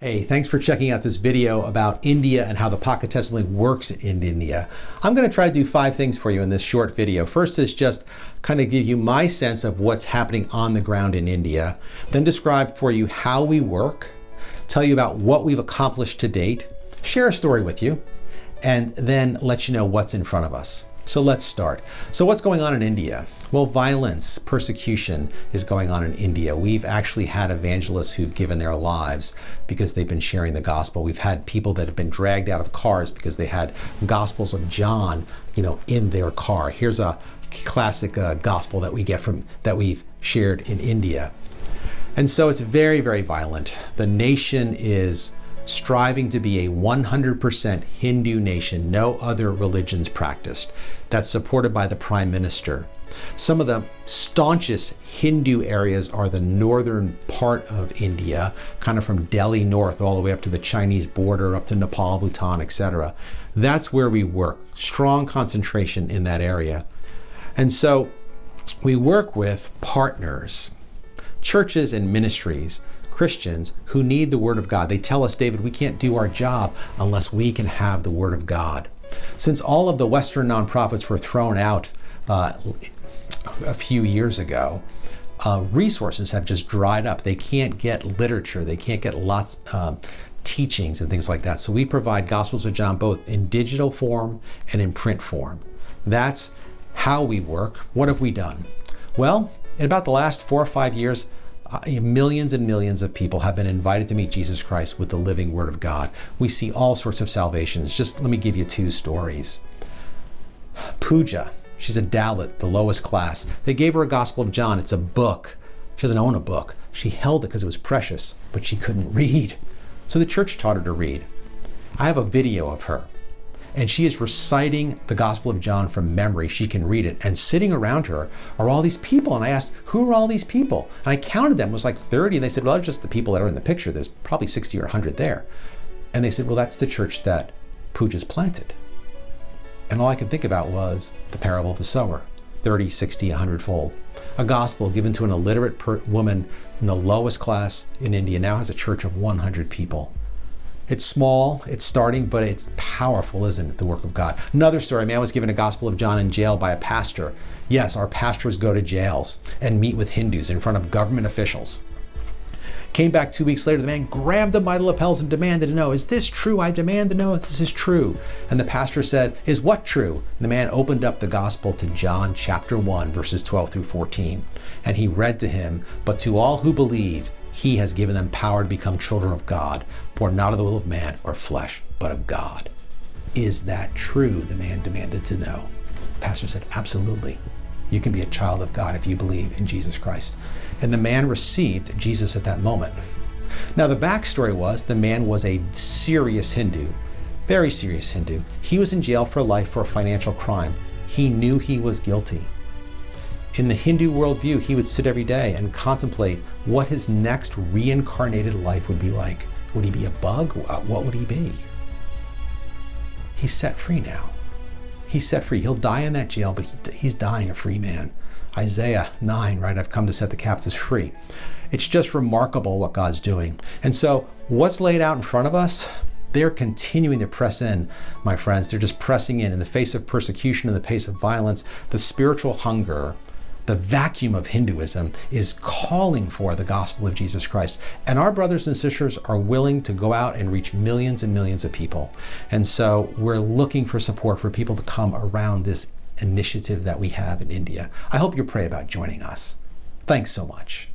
Hey, thanks for checking out this video about India and how the Pocket Testimony works in India. I'm going to try to do 5 things for you in this short video. First is just kind of give you my sense of what's happening on the ground in India, then describe for you how we work, tell you about what we've accomplished to date, share a story with you, and then let you know what's in front of us. So let's start. So what's going on in India? Well, violence, persecution is going on in India. We've actually had evangelists who've given their lives because they've been sharing the gospel. We've had people that have been dragged out of cars because they had Gospels of John, in their car. Here's a classic gospel that we've shared in India. And so it's very, very violent. The nation is striving to be a 100% Hindu nation, no other religions practiced. That's supported by the Prime Minister. Some of the staunchest Hindu areas are the northern part of India, kind of from Delhi north all the way up to the Chinese border, up to Nepal, Bhutan, etc. That's where we work. Strong concentration in that area. And so we work with partners, churches and ministries, Christians who need the Word of God. They tell us, David, we can't do our job unless we can have the Word of God. Since all of the Western nonprofits were thrown out a few years ago, resources have just dried up. They can't get literature. They can't get lots of teachings and things like that. So we provide Gospels of John both in digital form and in print form. That's how we work. What have we done? Well, in about the last 4 or 5 years, millions and millions of people have been invited to meet Jesus Christ with the living Word of God. We see all sorts of salvations. Just let me give you 2 stories. Pooja, she's a Dalit, the lowest class. They gave her a Gospel of John. It's a book. She doesn't own a book. She held it because it was precious, but she couldn't read. So the church taught her to read. I have a video of her, and she is reciting the Gospel of John from memory. She can read it. And sitting around her are all these people. And I asked, who are all these people? And I counted them. It was like 30. And they said, well, it's just the people that are in the picture. There's probably 60 or 100 there. And they said, well, that's the church that Pooja's planted. And all I could think about was the parable of the sower, 30, 60, 100-fold. A gospel given to an illiterate woman in the lowest class in India now has a church of 100 people. It's small, it's starting, but it's powerful, isn't it, the work of God? Another story, a man was given a Gospel of John in jail by a pastor. Yes, our pastors go to jails and meet with Hindus in front of government officials. Came back 2 weeks later, the man grabbed him by the lapels and demanded to know, is this true? I demand to know if this is true. And the pastor said, is what true? And the man opened up the gospel to John chapter 1, verses 12 through 14. And he read to him, but to all who believe, He has given them power to become children of God, born not of the will of man or flesh, but of God. Is that true? The man demanded to know. The pastor said, absolutely. You can be a child of God if you believe in Jesus Christ. And the man received Jesus at that moment. Now the backstory was the man was a serious Hindu, very serious Hindu. He was in jail for life for a financial crime. He knew he was guilty. In the Hindu worldview, he would sit every day and contemplate what his next reincarnated life would be like. Would he be a bug? What would he be? He's set free now. He's set free. He'll die in that jail, but he's dying a free man. Isaiah 9, right? I've come to set the captives free. It's just remarkable what God's doing. And so what's laid out in front of us? They're continuing to press in, my friends. They're just pressing in the face of persecution, in the face of violence, the spiritual hunger. The vacuum of Hinduism is calling for the gospel of Jesus Christ. And our brothers and sisters are willing to go out and reach millions and millions of people. And so we're looking for support for people to come around this initiative that we have in India. I hope you pray about joining us. Thanks so much.